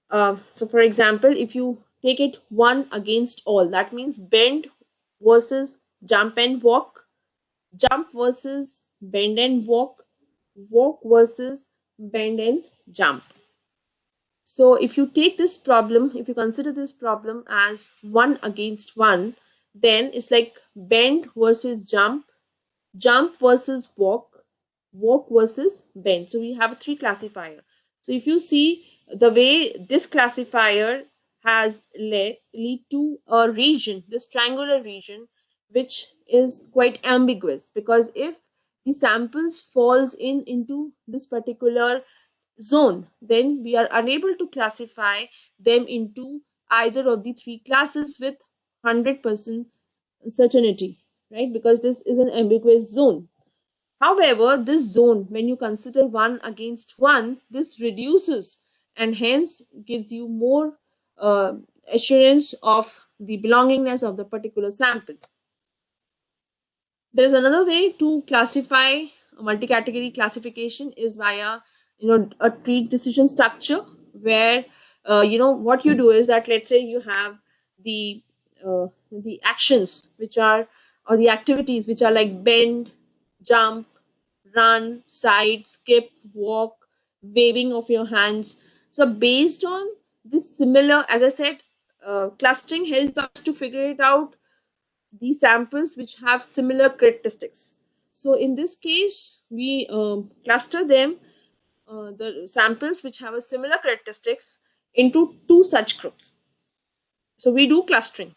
for example, if you take it one against all, that means bend versus jump and walk, jump versus bend and walk, walk versus bend and jump. So if you take this problem, if you consider this problem as one against one, then it's like bend versus jump, jump versus walk, walk versus bend. So we have a three classifier. So if you see the way this classifier has lead to a region, this triangular region, which is quite ambiguous, because if the samples falls into this particular zone, then we are unable to classify them into either of the three classes with 100% certainty, right? Because this is an ambiguous zone. However, this zone, when you consider one against one, this reduces and hence gives you more assurance of the belongingness of the particular sample. There is another way to classify a multi-category classification is via a tree decision structure, where what you do is that, let's say you have the actions which are, or the activities which are like bend, jump, run, side, skip, walk, waving of your hands. So based on this similar, as I said, clustering helps us to figure it out, the samples which have similar characteristics. So in this case, we cluster them, the samples which have a similar characteristics, into two such groups. So we do clustering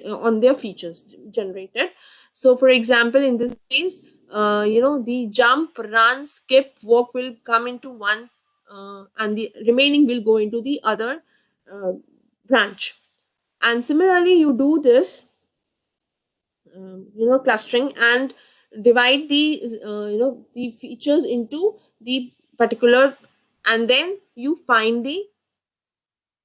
on their features generated. So for example, in this case, the jump, run, skip, walk will come into one, and the remaining will go into the other uh, branch. And similarly, you do this clustering and divide the the features into the particular, and then you find the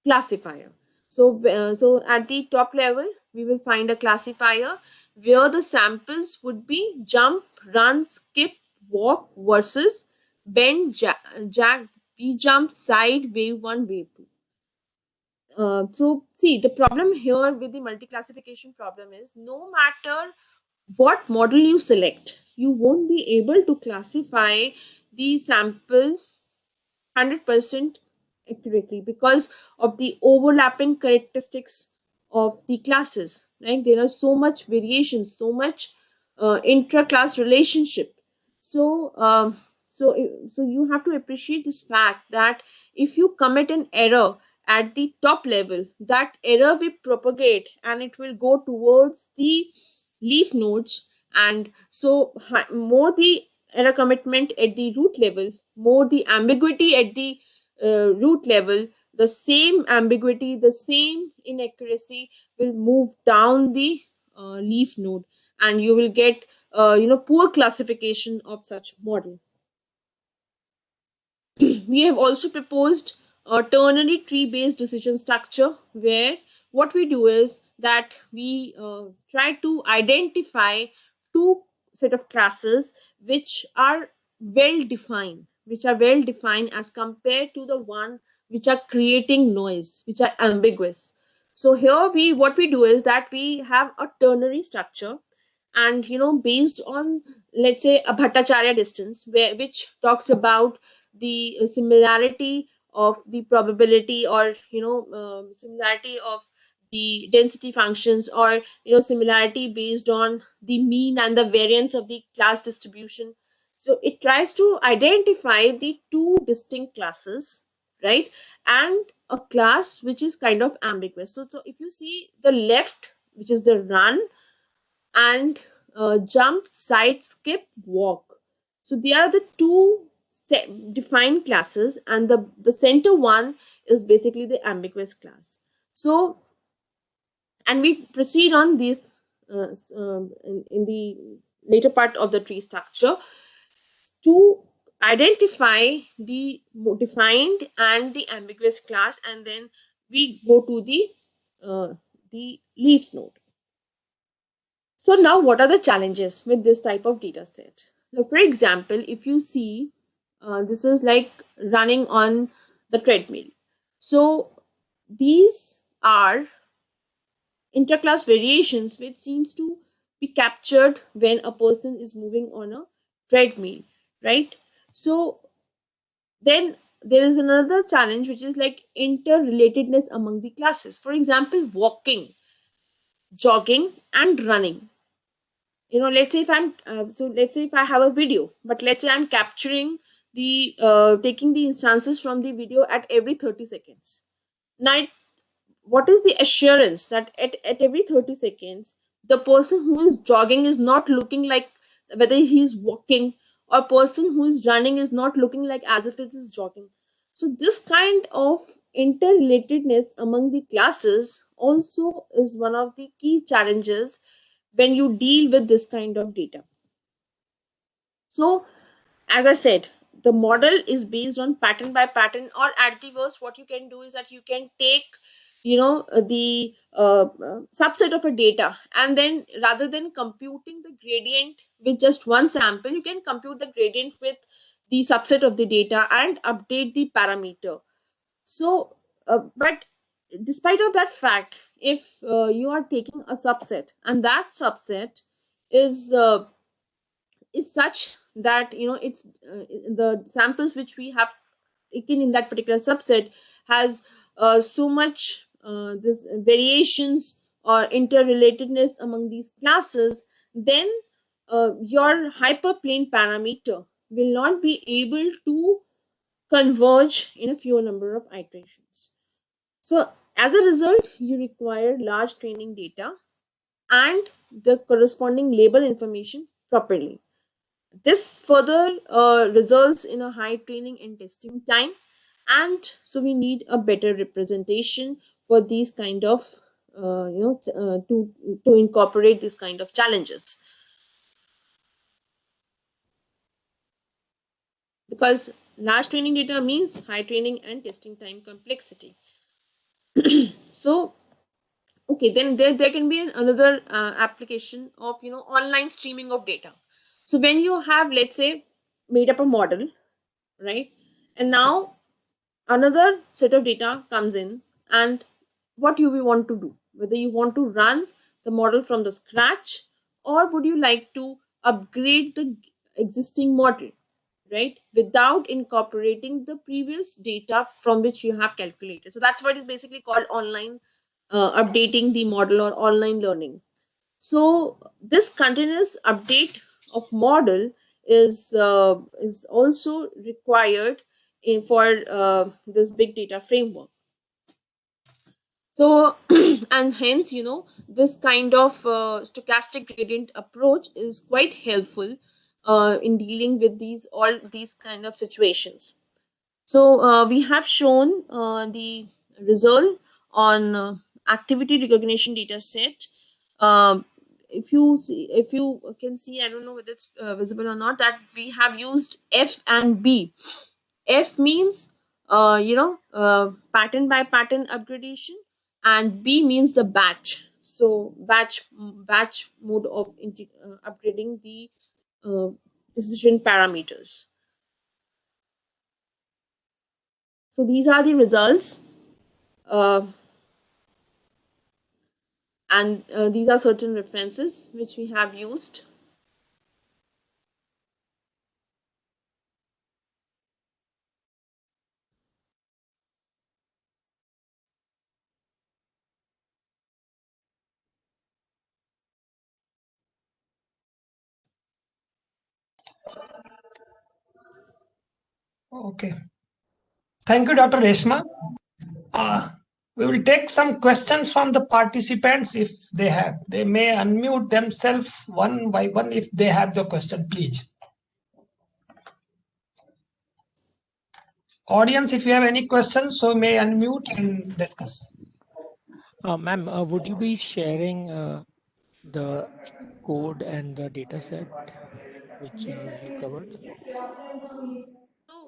classifier. So at the top level we will find a classifier where the samples would be jump, run, skip, walk versus bend, jack, v jump, side, wave 1, wave 2. So see, the problem here with the multi classification problem is, no matter what model you select, you won't be able to classify the samples 100% accurately because of the overlapping characteristics of the classes, right? There are so much variation, so much intra-class relationship. So so you have to appreciate this fact that if you commit an error at the top level, that error will propagate and it will go towards the leaf nodes. And so more the error commitment at the root level, more the ambiguity at the root level, the same ambiguity, the same inaccuracy will move down the leaf node, and you will get poor classification of such model. We have also proposed a ternary tree based decision structure, where what we do is that we try to identify two set of classes which are well defined as compared to the one which are creating noise, which are ambiguous. So here we what we do is that we have a ternary structure, and based on, let's say, a Bhattacharya distance, which talks about the similarity of the probability, or similarity of the density functions, or similarity based on the mean and the variance of the class distribution. So it tries to identify the two distinct classes, right? And a class which is kind of ambiguous. So if you see the left, which is the run, and jump, side, skip, walk. So they are the two defined classes, and the center one is basically the ambiguous class. So, and we proceed on this in the later part of the tree structure to identify the defined and the ambiguous class, and then we go to the leaf node. So now what are the challenges with this type of data set? Now, for example, if you see, this is like running on the treadmill. So these are interclass variations which seems to be captured when a person is moving on a treadmill, right? So then there is another challenge which is like interrelatedness among the classes. For example, walking, jogging, and running. Let's say if I'm let's say if I have a video, but let's say I'm capturing the taking the instances from the video at every 30 seconds. Now what is the assurance that at every 30 seconds the person who is jogging is not looking like whether he's walking, or person who is running is not looking like as if it is jogging? So this kind of interrelatedness among the classes also is one of the key challenges when you deal with this kind of data. So as I said, the model is based on pattern by pattern, or at the worst what you can do is that you can take the subset of a data, and then rather than computing the gradient with just one sample, you can compute the gradient with the subset of the data and update the parameter. So but despite of that fact, if you are taking a subset and that subset is such that it's the samples which we have taken in that particular subset has so much this variations or interrelatedness among these classes, then your hyperplane parameter will not be able to converge in a fewer number of iterations. So as a result, you require large training data and the corresponding label information properly. This further results in a high training and testing time, and so we need a better representation for these kind of to incorporate these kind of challenges, because large training data means high training and testing time complexity. So okay, then there can be another application of online streaming of data. So when you have, let's say, made up a model, right, and now another set of data comes in, and what you will want to do, whether you want to run the model from the scratch, or would you like to upgrade the existing model, right, without incorporating the previous data from which you have calculated. So that's what is basically called online updating the model or online learning. So this continuous update of model is also required for this big data framework. So and hence, this kind of stochastic gradient approach is quite helpful in dealing with these kind of situations. So we have shown the result on activity recognition data set. Um, if you can see, I don't know whether it's visible or not, that we have used F and B. F means pattern by pattern upgradation, and B means the batch. So batch mode of upgrading the uh, decision parameters. So these are the results, uh, and these are certain references which we have used. Okay. Thank you, Dr. Reshma. Uh, we will take some questions from the participants if they have. They may unmute themselves one by one if they have the question, please. Audience, if you have any questions, so may unmute and discuss. Ma'am, would you be sharing the code and the data set which you covered?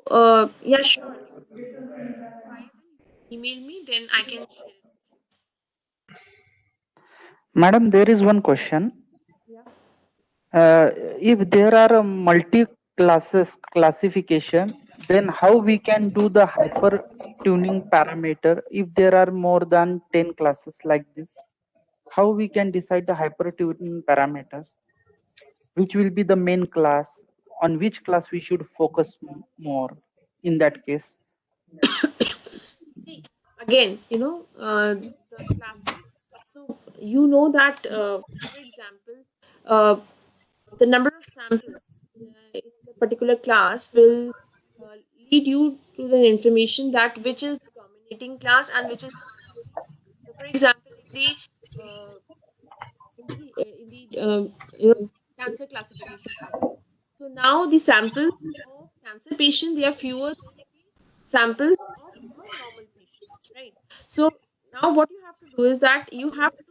So yeah, sure. If you require them, you can email me, then I can share it with Madam, there is one question. you. Yeah. If there are a multi classes classification, then how we can do the hyper tuning parameter if there are more than 10 classes like this? How we can decide the hyper tuning parameter? Which will be the main class? On which class we should focus more in that case? See, again, the classes. So you know that, for example, uh, the number of samples in the particular class will lead you to the information that which is the dominating class and which is the non-dominating class. So, for example, uh, in the cancer classification problem. So now the samples of cancer patients, they are fewer than the samples of normal patients, right? So now what you have to do is that you have to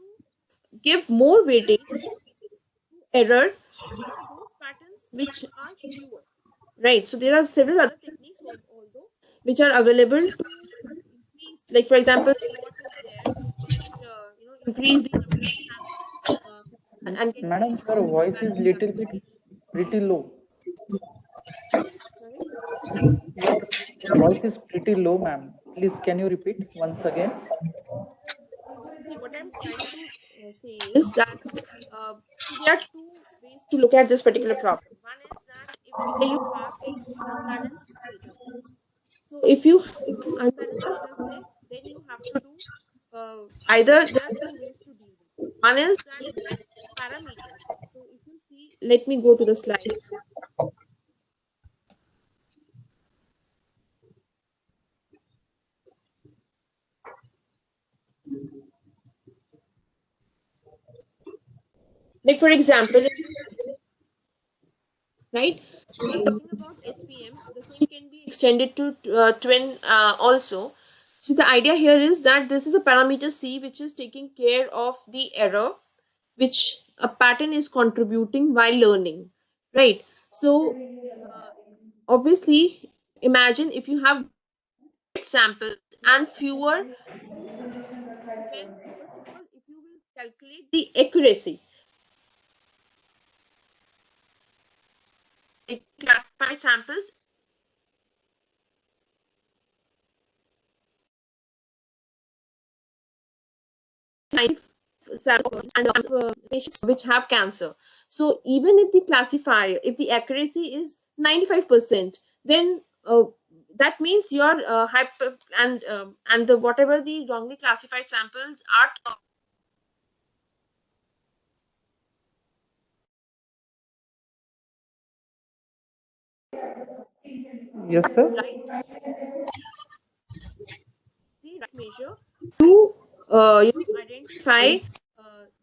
give more weightage to error for those patterns which are fewer, right? So there are several other techniques, although, which are available to increase, like for example, SWOT is there, which increase the number of samples and get the Madam, your voice is equivalent little bit classification. pretty low. Sorry. Your voice is pretty low, ma'am. Please, can you repeat once again? See, what I'm trying to say is that, see, there are two ways to look at this particular problem. One is that if whether you have unbalanced data set. So if you have unbalanced data set, then you have to do, either there are two ways to deal with it. One is that get parameters. So if you see, let me go to the slide. Like for example, right? So I'm talking about SPM. The same can be extended to twin also. So the idea here is that this is a parameter C which is taking care of the error which a pattern is contributing while learning, right? So obviously, imagine if you have samples and fewer true samples, then first of all, if you will calculate the accuracy, it classified samples samples and patients which have cancer. So even if the classifier, if the accuracy is 95%, then that means your hyper and the whatever the wrongly classified samples are, Yes, sir. right, the right measure to identify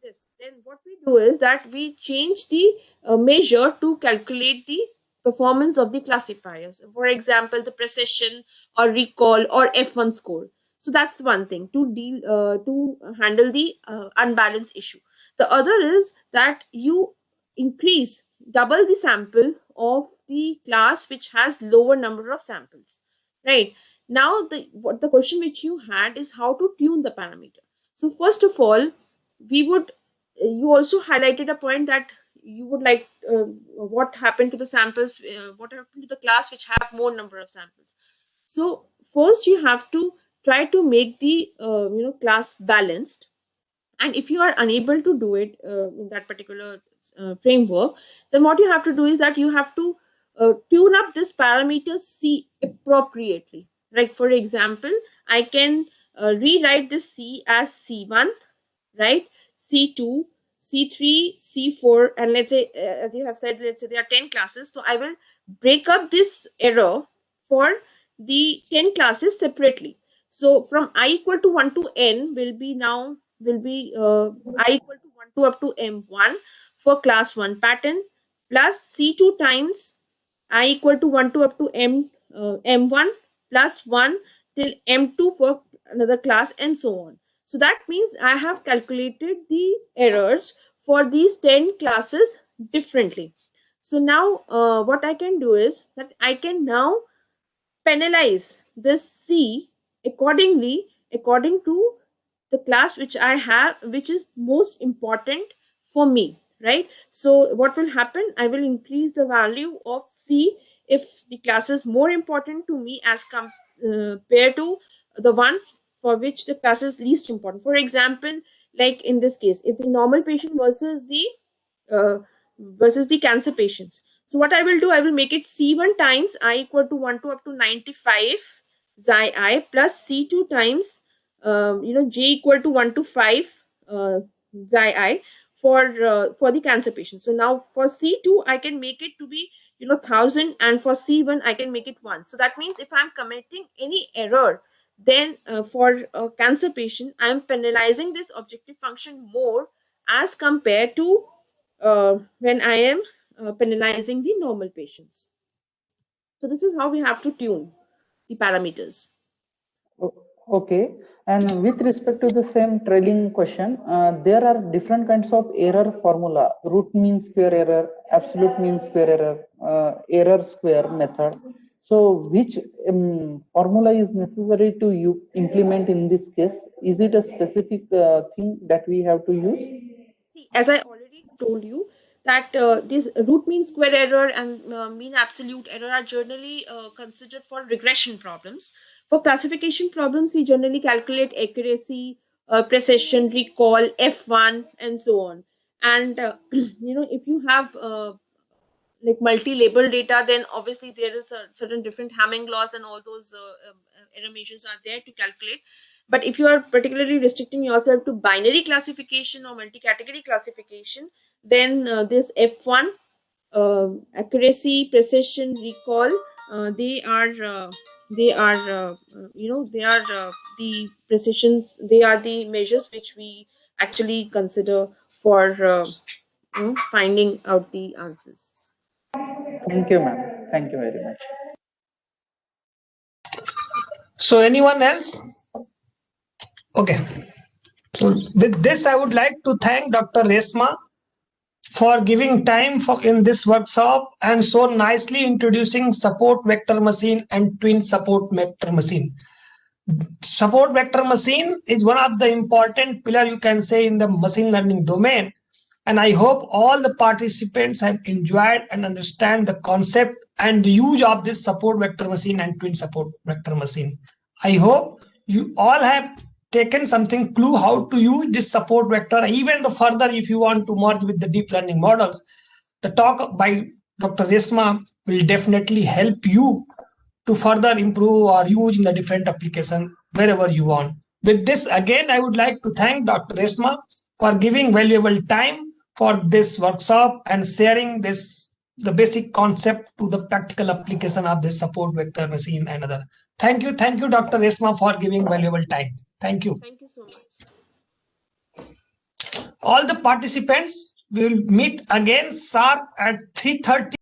this, then what we do is that we change the measure to calculate the performance of the classifiers. For example, the precision or recall or F1 score. So that's one thing to deal to handle the unbalanced issue. The other is that you increase double the sample of the class which has lower number of samples, right? Now the question which you had is how to tune the parameter. So first of all, we would you also highlighted a point that you would like what happened to the samples, what happened to the class which have more number of samples. So first you have to try to make the class balanced, and if you are unable to do it in that particular framework, then what you have to do is that you have to tune up this parameter c appropriately, right? For example, I can rewrite this c as c1, right? C2, C3, C4, and let's say, as you have said, let's say there are 10 classes. So I will break up this error for the 10 classes separately. So from I equal to 1 to n will be I equal to 1 to up to m1 for class 1 pattern, plus C2 times I equal to 1 to up to m1 plus 1 till m2 for another class, and so on. So that means I have calculated the errors for these 10 classes differently. So now what I can do is that I can now penalize this C accordingly, according to the class which I have, which is most important for me, right? So what will happen? I will increase the value of C if the class is more important to me as compared to the one for which the class is least important. For example, like in this case, if the normal patient uh, versus the cancer patients. So what I will do, I will make it C1 times I equal to 1 to up to 95 xi I plus C2 times j equal to 1 to 5 xi I for the cancer patient. So now for C2 I can make it to be 1000, and for C1 I can make it 1. So that means if I'm committing any error, then for a cancer patient I am penalizing this objective function more as compared to when I am penalizing the normal patients. So this is how we have to tune the parameters. Okay. And with respect to the same trailing question, there are different kinds of error formula: root mean square error, absolute mean square error, error square method. So which formula is necessary to you implement in this case? Is it a specific thing that we have to use? See, as I already told you, that this root mean square error and mean absolute error are generally considered for regression problems. For classification problems, we generally calculate accuracy, precision, recall, F1, and so on. And if you have like multi-label data, then obviously there is a certain different Hamming laws and all those error measures are there to calculate. But if you are particularly restricting yourself to binary classification or multi-category classification, then this F1, accuracy, precision, recall, they are they are the precisions, they are the measures which we actually consider for finding out the answers. Thank you, ma'am. Thank you very much. So anyone else? Okay. So with this, I would like to thank Dr. Resma for giving time for in this workshop and so nicely introducing support vector machine and twin support vector machine. Support vector machine is one of the important pillar, you can say, in the machine learning domain. And I hope all the participants have enjoyed and understand the concept and the use of this support vector machine and twin support vector machine. I hope you all have taken something clue how to use this support vector. Even the further, if you want to merge with the deep learning models, the talk by Dr. Resma will definitely help you to further improve or use in the different application wherever you want. With this, again, I would like to thank Dr. Resma for giving valuable time for this workshop and sharing this the basic concept to the practical application of this support vector machine and other. Thank you, Dr. Resma, for giving valuable time. Thank you. Thank you so much. All the participants will meet again sharp at 3:30.